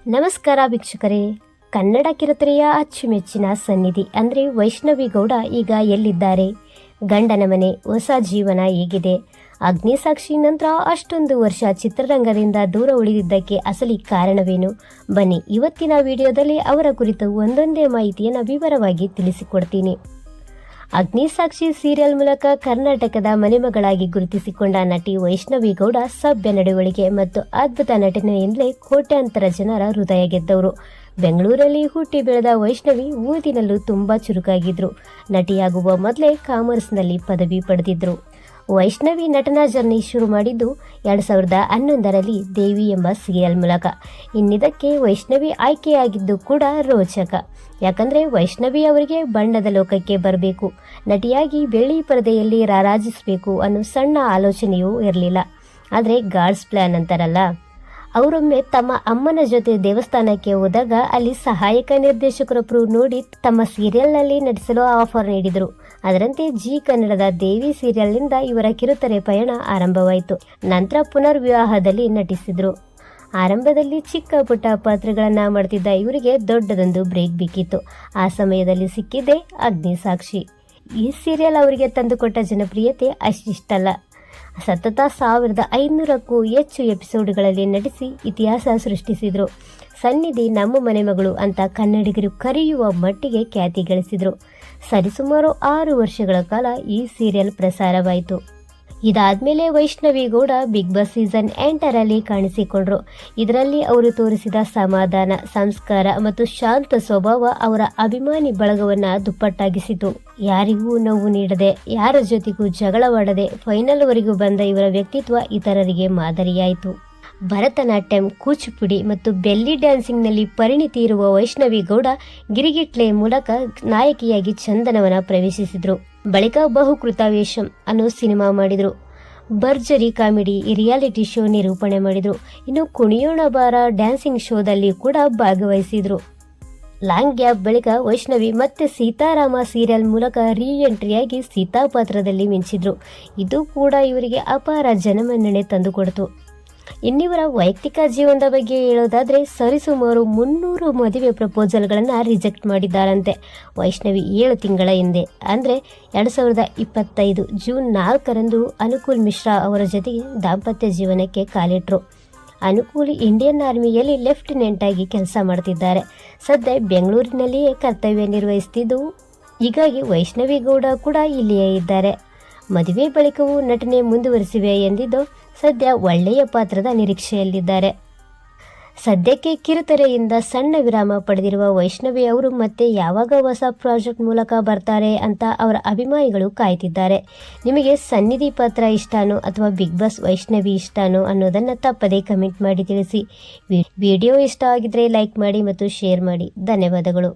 ನಮಸ್ಕಾರ ವೀಕ್ಷಕರೇ. ಕನ್ನಡ ಕಿರುತೆರೆಯ ಅಚ್ಚುಮೆಚ್ಚಿನ ಸನ್ನಿಧಿ ಅಂದರೆ ವೈಷ್ಣವಿ ಗೌಡ ಈಗ ಎಲ್ಲಿದ್ದಾರೆ? ಗಂಡನ ಮನೆ, ಹೊಸ ಜೀವನ ಹೇಗಿದೆ? ಅಗ್ನಿಸಾಕ್ಷಿ ನಂತರ ಅಷ್ಟೊಂದು ವರ್ಷ ಚಿತ್ರರಂಗದಿಂದ ದೂರ ಉಳಿದಿದ್ದಕ್ಕೆ ಅಸಲಿ ಕಾರಣವೇನು? ಬನ್ನಿ, ಇವತ್ತಿನ ವಿಡಿಯೋದಲ್ಲಿ ಅವರ ಕುರಿತು ಒಂದೊಂದೇ ಮಾಹಿತಿಯನ್ನು ವಿವರವಾಗಿ ತಿಳಿಸಿಕೊಡ್ತೀನಿ. ಅಗ್ನಿಸಾಕ್ಷಿ ಸೀರಿಯಲ್ ಮೂಲಕ ಕರ್ನಾಟಕದ ಮನೆಮಗಳಾಗಿ ಗುರುತಿಸಿಕೊಂಡ ನಟಿ ವೈಷ್ಣವಿ ಗೌಡ ಸಭ್ಯ ನಡವಳಿಕೆ ಮತ್ತು ಅದ್ಭುತ ನಟನೆಯಿಂದಲೇ ಕೋಟ್ಯಾಂತರ ಜನರ ಹೃದಯ ಗೆದ್ದವರು. ಬೆಂಗಳೂರಲ್ಲಿ ಹುಟ್ಟಿ ಬೆಳೆದ ವೈಷ್ಣವಿ ಓದಿನಲ್ಲೂ ತುಂಬ ಚುರುಕಾಗಿದ್ರು. ನಟಿಯಾಗುವ ಮೊದಲೇ ಕಾಮರ್ಸ್ನಲ್ಲಿ ಪದವಿ ಪಡೆದಿದ್ರು. ವೈಷ್ಣವಿ ನಟನಾ ಜರ್ನಿ ಶುರು ಮಾಡಿದ್ದು 2011ರಲ್ಲಿ ದೇವಿ ಎಂಬ ಸೀರಿಯಲ್ ಮೂಲಕ. ಇನ್ನಿದಕ್ಕೆ ವೈಷ್ಣವಿ ಆಯ್ಕೆಯಾಗಿದ್ದು ಕೂಡ ರೋಚಕ. ಯಾಕಂದರೆ ವೈಷ್ಣವಿ ಅವರಿಗೆ ಬಣ್ಣದ ಲೋಕಕ್ಕೆ ಬರಬೇಕು, ನಟಿಯಾಗಿ ಬೆಳ್ಳಿ ಪರದೆಯಲ್ಲಿ ರಾರಾಜಿಸಬೇಕು ಅನ್ನೋ ಸಣ್ಣ ಆಲೋಚನೆಯೂ ಇರಲಿಲ್ಲ. ಆದರೆ ಗಾಡ್ಸ್ ಪ್ಲ್ಯಾನ್ ಅಂತಾರಲ್ಲ, ಅವರೊಮ್ಮೆ ತಮ್ಮ ಅಮ್ಮನ ಜೊತೆ ದೇವಸ್ಥಾನಕ್ಕೆ ಹೋದಾಗ ಅಲ್ಲಿ ಸಹಾಯಕ ನಿರ್ದೇಶಕರೊಬ್ಬರು ನೋಡಿ ತಮ್ಮ ಸೀರಿಯಲ್ನಲ್ಲಿ ನಟಿಸಲು ಆಫರ್ ನೀಡಿದರು. ಅದರಂತೆ ಜಿ ಕನ್ನಡದ ದೇವಿ ಸೀರಿಯಲ್ನಿಂದ ಇವರ ಕಿರುತೆರೆ ಪಯಣ ಆರಂಭವಾಯಿತು. ನಂತರ ಪುನರ್ವಿವಾಹದಲ್ಲಿ ನಟಿಸಿದರು. ಆರಂಭದಲ್ಲಿ ಚಿಕ್ಕ ಪುಟ್ಟ ಪಾತ್ರಗಳನ್ನು ಮಾಡ್ತಿದ್ದ ಇವರಿಗೆ ದೊಡ್ಡದೊಂದು ಬ್ರೇಕ್ ಬೇಕಿತ್ತು. ಆ ಸಮಯದಲ್ಲಿ ಸಿಕ್ಕಿದ್ದೇ ಅಗ್ನಿಸಾಕ್ಷಿ. ಈ ಸೀರಿಯಲ್ ಅವರಿಗೆ ತಂದುಕೊಟ್ಟ ಜನಪ್ರಿಯತೆ ಅಷ್ಟಿಷ್ಟಲ್ಲ. ಸತತ 1500ಕ್ಕೂ ಹೆಚ್ಚು ಎಪಿಸೋಡ್ಗಳಲ್ಲಿ ನಟಿಸಿ ಇತಿಹಾಸ ಸೃಷ್ಟಿಸಿದರು. ಸನ್ನಿಧಿ ನಮ್ಮ ಮನೆ ಮಗಳು ಅಂತ ಕನ್ನಡಿಗರು ಕರೆಯುವ ಮಟ್ಟಿಗೆ ಖ್ಯಾತಿ ಗಳಿಸಿದರು. ಸರಿಸುಮಾರು 6 ವರ್ಷಗಳ ಕಾಲ ಈ ಸೀರಿಯಲ್ ಪ್ರಸಾರವಾಯಿತು. ಇದಾದ್ಮೇಲೆ Vaishnavi Gowda Bigg Boss season 8ರಲ್ಲಿ ಕಾಣಿಸಿಕೊಂಡ್ರು. ಇದರಲ್ಲಿ ಅವರು ತೋರಿಸಿದ ಸಮಾಧಾನ, ಸಂಸ್ಕಾರ ಮತ್ತು ಶಾಂತ ಸ್ವಭಾವ ಅವರ ಅಭಿಮಾನಿ ಬಳಗವನ್ನ ದುಪ್ಪಟ್ಟಾಗಿಸಿತು. ಯಾರಿಗೂ ನೋವು ನೀಡದೆ, ಯಾರ ಜೊತೆಗೂ ಜಗಳವಾಡದೆ ಫೈನಲ್ವರೆಗೂ ಬಂದ ಇವರ ವ್ಯಕ್ತಿತ್ವ ಇತರರಿಗೆ ಮಾದರಿಯಾಯಿತು. ಭರತನಾಟ್ಯಂ, ಕೂಚಿಪುಡಿ ಮತ್ತು ಬೆಲ್ಲಿ ಡ್ಯಾನ್ಸಿಂಗ್ನಲ್ಲಿ ಪರಿಣಿತಿ ಇರುವ ವೈಷ್ಣವಿ ಗೌಡ ಗಿರಿಗಿಟ್ಲೆ ಮೂಲಕ ನಾಯಕಿಯಾಗಿ ಚಂದನವನ ಪ್ರವೇಶಿಸಿದರು. ಬಳಿಕ ಬಹುಕೃತ ವೇಷಂ ಅನ್ನೋ ಸಿನಿಮಾ ಮಾಡಿದರು. ಭರ್ಜರಿ ಕಾಮಿಡಿ ರಿಯಾಲಿಟಿ ಶೋ ನಿರೂಪಣೆ ಮಾಡಿದರು. ಇನ್ನು ಕುಣಿಯೋಣ ಬಾರ ಡ್ಯಾನ್ಸಿಂಗ್ ಶೋದಲ್ಲಿ ಕೂಡ ಭಾಗವಹಿಸಿದರು. ಲಾಂಗ್ ಗ್ಯಾಪ್ ಬಳಿಕ ವೈಷ್ಣವಿ ಮತ್ತೆ ಸೀತಾರಾಮ ಸೀರಿಯಲ್ ಮೂಲಕ ರೀ ಎಂಟ್ರಿಯಾಗಿ ಸೀತಾ ಪಾತ್ರದಲ್ಲಿ ಮಿಂಚಿದ್ರು. ಇದು ಕೂಡ ಇವರಿಗೆ ಅಪಾರ ಜನಮನ್ನಣೆ ತಂದುಕೊಡ್ತು. ಇನ್ನಿವರ ವೈಯಕ್ತಿಕ ಜೀವನದ ಬಗ್ಗೆ ಹೇಳೋದಾದರೆ ಸರಿಸುಮಾರು 300 ಮದುವೆ ಪ್ರಪೋಸಲ್ಗಳನ್ನು ರಿಜೆಕ್ಟ್ ಮಾಡಿದ್ದಾರಂತೆ ವೈಷ್ಣವಿ 7 ತಿಂಗಳ ಹಿಂದೆ. ಅಂದರೆ 2025 ಜೂನ್ 4ರಂದು ಅನುಕೂಲ್ ಮಿಶ್ರಾ ಅವರ ಜೊತೆಗೆ ದಾಂಪತ್ಯ ಜೀವನಕ್ಕೆ ಕಾಲಿಟ್ರು. ಅನುಕೂಲ್ ಇಂಡಿಯನ್ ಆರ್ಮಿಯಲ್ಲಿ ಲೆಫ್ಟಿನೆಂಟ್ ಆಗಿ ಕೆಲಸ ಮಾಡ್ತಿದ್ದಾರೆ. ಸದ್ಯ ಬೆಂಗಳೂರಿನಲ್ಲಿಯೇ ಕರ್ತವ್ಯ ನಿರ್ವಹಿಸುತ್ತಿದ್ದು, ಹೀಗಾಗಿ ವೈಷ್ಣವಿ ಗೌಡ ಕೂಡ ಇಲ್ಲಿಯೇ ಇದ್ದಾರೆ. ಮದುವೆ ಬಳಿಕವೂ ನಟನೆ ಮುಂದುವರಿಸಿವೆ ಎಂದಿದ್ದು ಸದ್ಯ ಒಳ್ಳೆಯ ಪಾತ್ರದ ನಿರೀಕ್ಷೆಯಲ್ಲಿದ್ದಾರೆ. ಸದ್ಯಕ್ಕೆ ಕಿರುತೆರೆಯಿಂದ ಸಣ್ಣ ವಿರಾಮ ಪಡೆದಿರುವ ವೈಷ್ಣವಿ ಅವರು ಮತ್ತೆ ಯಾವಾಗ ಹೊಸ ಪ್ರಾಜೆಕ್ಟ್ ಮೂಲಕ ಬರ್ತಾರೆ ಅಂತ ಅವರ ಅಭಿಮಾನಿಗಳು ಕಾಯ್ತಿದ್ದಾರೆ. ನಿಮಗೆ ಸನ್ನಿಧಿ ಪಾತ್ರ ಇಷ್ಟನೋ ಅಥವಾ ಬಿಗ್ ಬಾಸ್ ವೈಷ್ಣವಿ ಇಷ್ಟನೋ ಅನ್ನೋದನ್ನು ತಪ್ಪದೇ ಕಮೆಂಟ್ ಮಾಡಿ ತಿಳಿಸಿ. ವಿಡಿಯೋ ಇಷ್ಟ ಆಗಿದ್ರೆ ಲೈಕ್ ಮಾಡಿ ಮತ್ತು ಶೇರ್ ಮಾಡಿ. ಧನ್ಯವಾದಗಳು.